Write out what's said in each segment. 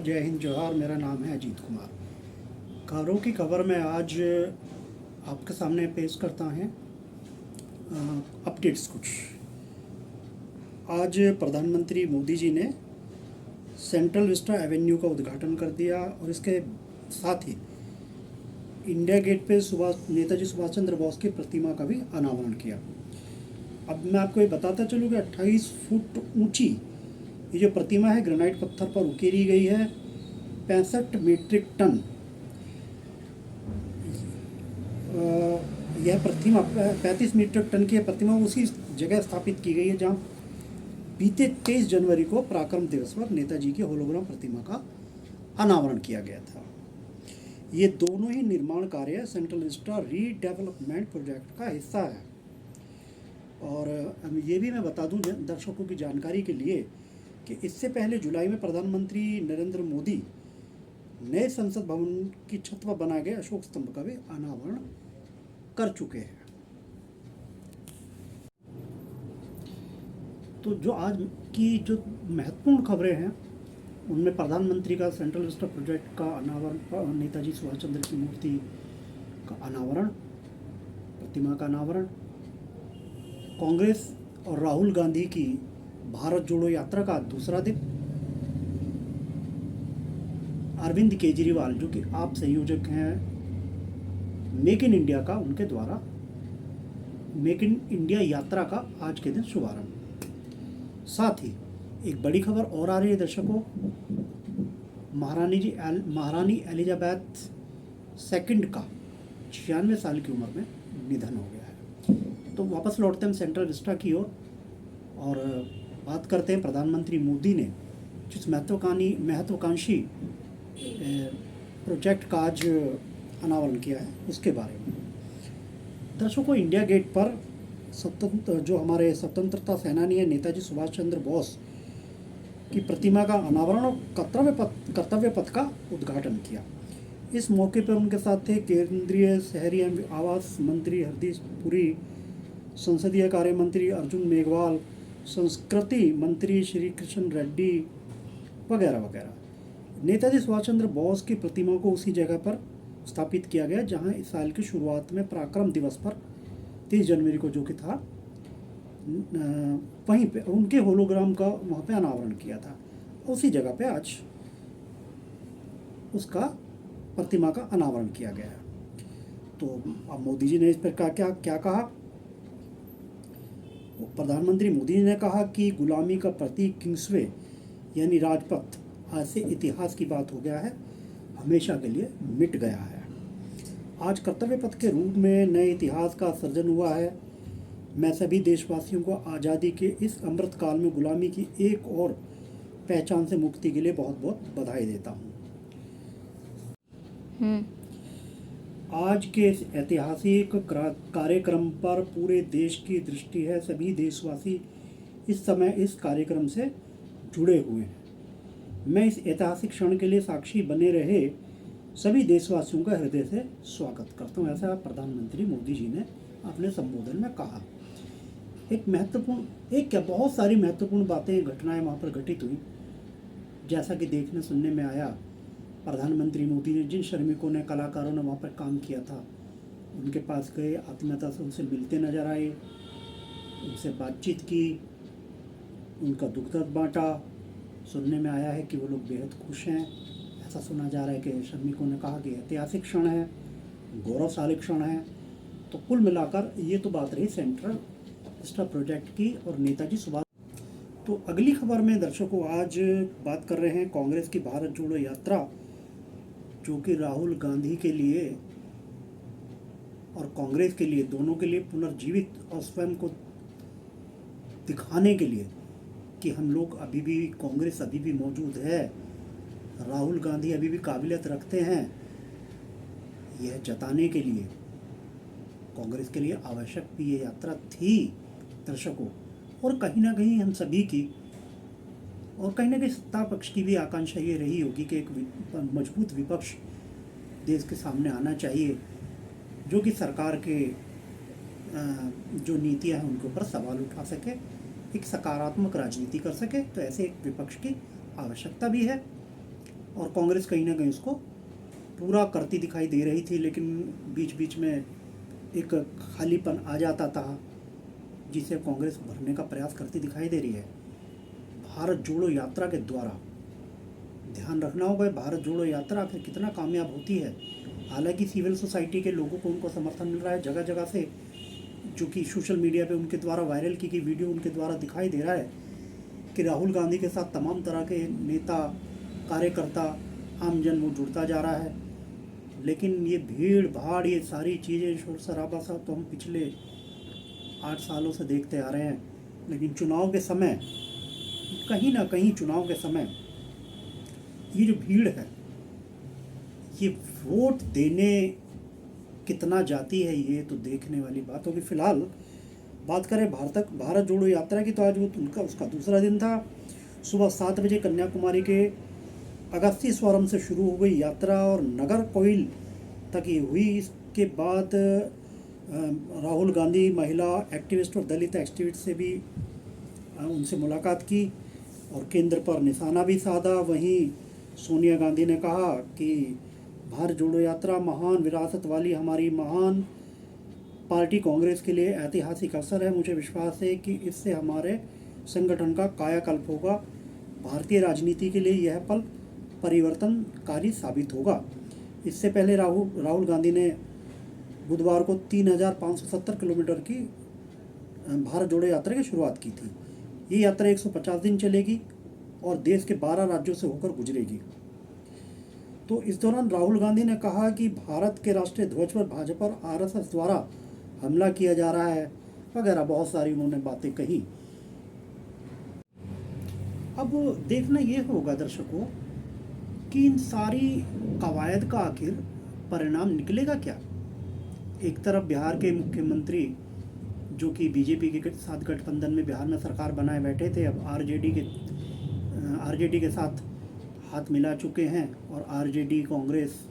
जय हिंद जोहार। मेरा नाम है अजीत कुमार। खबरों की खबर में आज आपके सामने पेश करता है अपडेट्स कुछ। आज प्रधानमंत्री मोदी जी ने सेंट्रल विस्टा एवेन्यू का उद्घाटन कर दिया और इसके साथ ही इंडिया गेट पे नेताजी सुभाष चंद्र बोस की प्रतिमा का भी अनावरण किया। अब मैं आपको ये बताता चलूँ कि 28 फुट ऊंची ये जो प्रतिमा है ग्रेनाइट पत्थर पर उकेरी गई है। 65 मीट्रिक टन यह प्रतिमा 35 मीट्रिक टन की प्रतिमा उसी जगह स्थापित की गई है जहां बीते 23 जनवरी को पराक्रम दिवस पर नेताजी की होलोग्राम प्रतिमा का अनावरण किया गया था। ये दोनों ही निर्माण कार्य सेंट्रल विस्टा रीडेवलपमेंट प्रोजेक्ट का हिस्सा है। और ये भी मैं बता दूं दर्शकों की जानकारी के लिए कि इससे पहले जुलाई में प्रधानमंत्री नरेंद्र मोदी नए संसद भवन की छत पर बनाए गए अशोक स्तंभ का भी अनावरण कर चुके हैं। तो जो आज की जो महत्वपूर्ण खबरें हैं उनमें प्रधानमंत्री का सेंट्रल विस्टा प्रोजेक्ट का अनावरण, नेताजी सुभाष चंद्र की मूर्ति का अनावरण, प्रतिमा का अनावरण, कांग्रेस और राहुल गांधी की भारत जोड़ो यात्रा का दूसरा दिन, अरविंद केजरीवाल जो कि आप संयोजक हैं मेक इन इंडिया का, उनके द्वारा मेक इन इंडिया यात्रा का आज के दिन शुभारंभ। साथ ही एक बड़ी खबर और आ रही है दर्शकों, महारानी एलिजाबेथ सेकंड का 96 साल की उम्र में निधन हो गया है। तो वापस लौटते हैं सेंट्रल विस्टा की ओर और बात करते हैं प्रधानमंत्री मोदी ने जिस महत्वाकांक्षी प्रोजेक्ट का आज अनावरण किया है उसके बारे में। दर्शकों, इंडिया गेट पर जो हमारे स्वतंत्रता सेनानी है नेताजी सुभाष चंद्र बोस की प्रतिमा का अनावरण और कर्तव्य पथ का उद्घाटन किया। इस मौके पर उनके साथ थे केंद्रीय शहरी आवास मंत्री हरदीप पुरी, संसदीय कार्य मंत्री अर्जुन मेघवाल, संस्कृति मंत्री श्री कृष्ण रेड्डी वगैरह वगैरह। नेताजी सुभाष चंद्र बोस की प्रतिमा को उसी जगह पर स्थापित किया गया जहां इस साल की शुरुआत में पराक्रम दिवस पर 30 जनवरी को जो कि था वहीं पे उनके होलोग्राम का वहाँ पे अनावरण किया था। उसी जगह पे आज उसका प्रतिमा का अनावरण किया गया है। तो अब मोदी जी ने इस पर क्या कहा। प्रधानमंत्री मोदी ने कहा कि गुलामी का प्रतीक किंग्सवे यानी राजपथ आज से इतिहास की बात हो गया है, हमेशा के लिए मिट गया है। आज कर्तव्य पथ के रूप में नए इतिहास का सर्जन हुआ है। मैं सभी देशवासियों को आज़ादी के इस अमृत काल में गुलामी की एक और पहचान से मुक्ति के लिए बहुत बहुत बधाई देता हूँ। आज के इस ऐतिहासिक कार्यक्रम पर पूरे देश की दृष्टि है। सभी देशवासी इस समय इस कार्यक्रम से जुड़े हुए हैं। मैं इस ऐतिहासिक क्षण के लिए साक्षी बने रहे सभी देशवासियों का हृदय से स्वागत करता हूँ, ऐसा प्रधानमंत्री मोदी जी ने अपने संबोधन में कहा। बहुत सारी महत्वपूर्ण बातें, घटनाएं वहाँ पर घटित हुई। जैसा कि देखने सुनने में आया, प्रधानमंत्री मोदी ने जिन श्रमिकों ने, कलाकारों ने वहाँ पर काम किया था उनके पास गए, आत्मीयता से उनसे मिलते नजर आए, उनसे बातचीत की, उनका दुख दर्द बांटा। सुनने में आया है कि वो लोग बेहद खुश हैं। ऐसा सुना जा रहा है कि श्रमिकों ने कहा कि ऐतिहासिक क्षण है, गौरवशाली क्षण है। तो कुल मिलाकर ये तो बात रही सेंट्रल विस्टा प्रोजेक्ट की और नेताजी सुभाष। तो अगली खबर में दर्शकों आज बात कर रहे हैं कांग्रेस की भारत जोड़ो यात्रा, जो कि राहुल गांधी के लिए और कांग्रेस के लिए, दोनों के लिए पुनर्जीवित और स्वयं को दिखाने के लिए कि हम लोग अभी भी, कांग्रेस अभी भी मौजूद है, राहुल गांधी अभी भी काबिलियत रखते हैं, यह जताने के लिए कांग्रेस के लिए आवश्यक भी ये यात्रा थी दर्शकों। और कहीं ना कहीं हम सभी की और कहीं ना कहीं सत्ता पक्ष की भी आकांक्षा ये रही होगी कि एक मजबूत विपक्ष देश के सामने आना चाहिए जो कि सरकार के जो नीतियां हैं उनके ऊपर सवाल उठा सके, एक सकारात्मक राजनीति कर सके। तो ऐसे एक विपक्ष की आवश्यकता भी है और कांग्रेस कहीं ना कहीं उसको पूरा करती दिखाई दे रही थी, लेकिन बीच बीच में एक खालीपन आ जाता था जिसे कांग्रेस भरने का प्रयास करती दिखाई दे रही है। भारत जोड़ो यात्रा के द्वारा ध्यान रखना होगा, भारत जोड़ो यात्रा आखिर कितना कामयाब होती है। हालांकि सिविल सोसाइटी के लोगों को उनको समर्थन मिल रहा है जगह जगह से, जो कि सोशल मीडिया पे उनके द्वारा वायरल की गई वीडियो उनके द्वारा दिखाई दे रहा है कि राहुल गांधी के साथ तमाम तरह के नेता, कार्यकर्ता, आमजन वो जुड़ता जा रहा है। लेकिन ये भीड़ भाड़, ये सारी चीज़ें, शोर शराबा सब तो हम पिछले 8 सालों से देखते आ रहे हैं। लेकिन चुनाव के समय, कहीं ना कहीं चुनाव के समय ये जो भीड़ है, ये वोट देने कितना जाती है ये तो देखने वाली बात होगी। फिलहाल बात करें भारत जोड़ो यात्रा की, तो आज वो उसका दूसरा दिन था। सुबह 7 बजे कन्याकुमारी के अगस्तीस्वरम से शुरू हो गई यात्रा और नगर कोइल तक ये हुई। इसके बाद राहुल गांधी महिला एक्टिविस्ट और दलित एक्टिविस्ट से भी उनसे मुलाकात की और केंद्र पर निशाना भी साधा। वहीं सोनिया गांधी ने कहा कि भारत जोड़ो यात्रा महान विरासत वाली हमारी महान पार्टी कांग्रेस के लिए ऐतिहासिक अवसर है। मुझे विश्वास है कि इससे हमारे संगठन का कायाकल्प होगा। भारतीय राजनीति के लिए यह पल परिवर्तनकारी साबित होगा। इससे पहले राहुल गांधी ने बुधवार को 3570 किलोमीटर की भारत जोड़ो यात्रा की शुरुआत की थी। ये यात्रा 150 दिन चलेगी और देश के 12 राज्यों से होकर गुजरेगी। तो इस दौरान राहुल गांधी ने कहा कि भारत के राष्ट्रीय ध्वज पर भाजपा और आरएसएस द्वारा हमला किया जा रहा है वगैरह बहुत सारी उन्होंने बातें कही। अब देखना ये होगा दर्शकों कि इन सारी कवायद का आखिर परिणाम निकलेगा क्या। एक तरफ बिहार के मुख्यमंत्री जो कि बीजेपी के साथ गठबंधन में बिहार में सरकार बनाए बैठे थे, अब आरजेडी के साथ हाथ मिला चुके हैं और आरजेडी कांग्रेस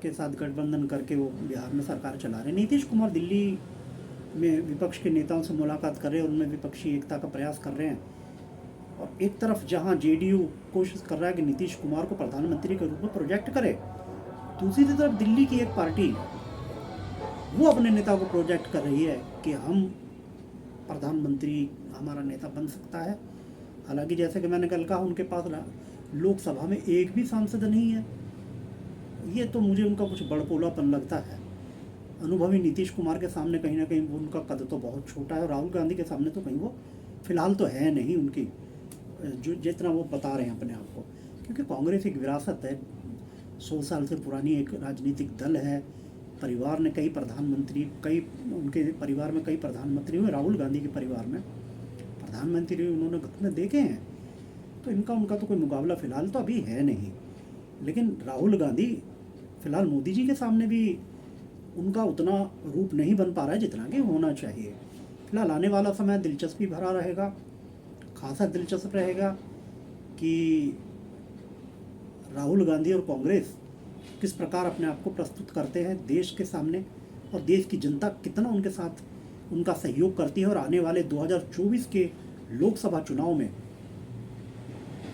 के साथ गठबंधन करके वो बिहार में सरकार चला रहे हैं। नीतीश कुमार दिल्ली में विपक्ष के नेताओं से मुलाकात कर रहे हैं और उनमें विपक्षी एकता का प्रयास कर रहे हैं। और एक तरफ जहां जेडीयू कोशिश कर रहा है कि नीतीश कुमार को प्रधानमंत्री के रूप में प्रोजेक्ट करे, दूसरी तरफ दिल्ली की एक पार्टी वो अपने नेता को प्रोजेक्ट कर रही है कि हम प्रधानमंत्री, हमारा नेता बन सकता है। हालांकि जैसे कि मैंने कल कहा, उनके पास लोकसभा में एक भी सांसद नहीं है। ये तो मुझे उनका कुछ बड़पोलापन लगता है। अनुभवी नीतीश कुमार के सामने कहीं ना कहीं उनका कद तो बहुत छोटा है और राहुल गांधी के सामने तो कहीं वो फिलहाल तो है नहीं उनकी, जो जितना वो बता रहे हैं अपने आप को। क्योंकि कांग्रेस एक विरासत है, 100 साल से पुरानी एक राजनीतिक दल है। परिवार ने उनके परिवार में कई प्रधानमंत्री हुए। राहुल गांधी के परिवार में प्रधानमंत्री उन्होंने घर में देखे हैं, तो उनका तो कोई मुकाबला फिलहाल तो अभी है नहीं। लेकिन राहुल गांधी फिलहाल मोदी जी के सामने भी उनका उतना रूप नहीं बन पा रहा है जितना कि होना चाहिए। फिलहाल आने वाला समय दिलचस्पी भरा रहेगा, खासा दिलचस्प रहेगा कि राहुल गांधी और कांग्रेस किस प्रकार अपने आप को प्रस्तुत करते हैं देश के सामने और देश की जनता कितना उनके साथ उनका सहयोग करती है और आने वाले 2024 के लोकसभा चुनाव में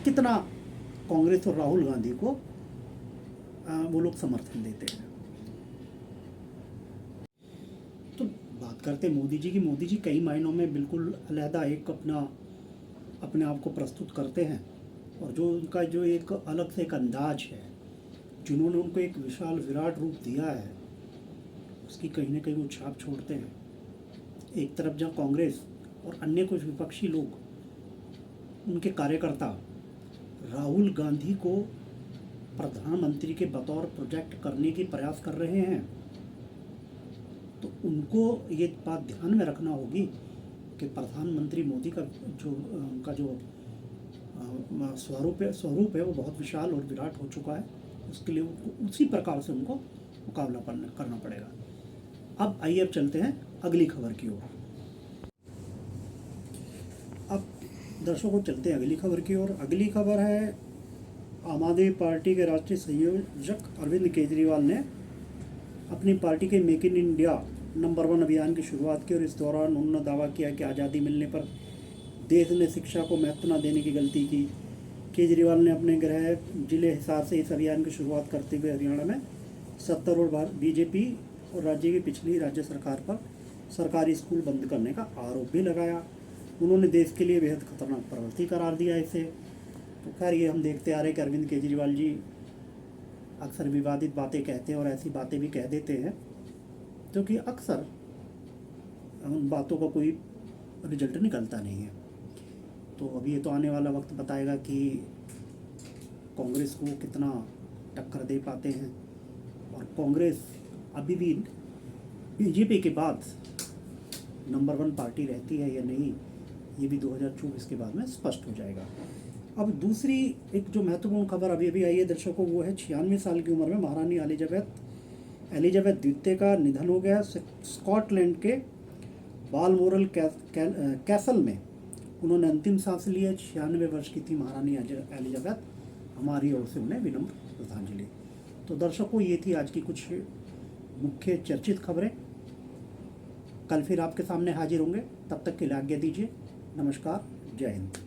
कितना कांग्रेस और राहुल गांधी को वो लोग समर्थन देते हैं। तो बात करते हैं मोदी जी की। मोदी जी कई मायनों में बिल्कुल अलहदा एक अपने आप को प्रस्तुत करते हैं और जो उनका जो एक अलग से एक अंदाज है, जिन्होंने उनको एक विशाल विराट रूप दिया है, उसकी कहीं ना कहीं वो छाप छोड़ते हैं। एक तरफ जहाँ कांग्रेस और अन्य कुछ विपक्षी लोग, उनके कार्यकर्ता राहुल गांधी को प्रधानमंत्री के बतौर प्रोजेक्ट करने की प्रयास कर रहे हैं, तो उनको ये बात ध्यान में रखना होगी कि प्रधानमंत्री मोदी का उनका जो स्वरूप है वो बहुत विशाल और विराट हो चुका है। उसके लिए उसी प्रकार से उनको मुकाबला करना पड़ेगा। अब आइए अब चलते हैं अगली खबर की ओर। अब दर्शकों चलते हैं अगली खबर की ओर। अगली खबर है आम आदमी पार्टी के राष्ट्रीय संयोजक अरविंद केजरीवाल ने अपनी पार्टी के मेक इन इंडिया नंबर 1 अभियान की शुरुआत की और इस दौरान उन्होंने दावा किया कि आज़ादी मिलने पर देश ने शिक्षा को महत्व न देने की गलती की। केजरीवाल ने अपने गृह जिले हिसार से इस अभियान की शुरुआत करते हुए हरियाणा में सत्तारूढ़ बीजेपी और राज्य की पिछली राज्य सरकार पर सरकारी स्कूल बंद करने का आरोप भी लगाया। उन्होंने देश के लिए बेहद खतरनाक प्रवृत्ति करार दिया इसे। तो खैर ये हम देखते आ रहे कि अरविंद केजरीवाल जी अक्सर विवादित बातें कहते हैं और ऐसी बातें भी कह देते हैं क्योंकि अक्सर उन बातों का कोई रिजल्ट निकलता नहीं है। तो अभी ये तो आने वाला वक्त बताएगा कि कांग्रेस को कितना टक्कर दे पाते हैं और कांग्रेस अभी भी बीजेपी के बाद नंबर 1 पार्टी रहती है या नहीं, ये भी 2024 के बाद में स्पष्ट हो जाएगा। अब दूसरी एक जो महत्वपूर्ण खबर अभी अभी आई है दर्शकों, वो है 96 साल की उम्र में महारानी एलिजाबेथ द्वितीय का निधन हो गया। स्कॉटलैंड के बालमोरल कैसल में उन्होंने अंतिम सांस ली है। 96 वर्ष की थी महारानी एलिजाबेथ। हमारी ओर से उन्हें विनम्र श्रद्धांजलि। तो दर्शकों ये थी आज की कुछ मुख्य चर्चित खबरें। कल फिर आपके सामने हाजिर होंगे, तब तक के लिए आज्ञा दीजिए। नमस्कार, जय हिंद।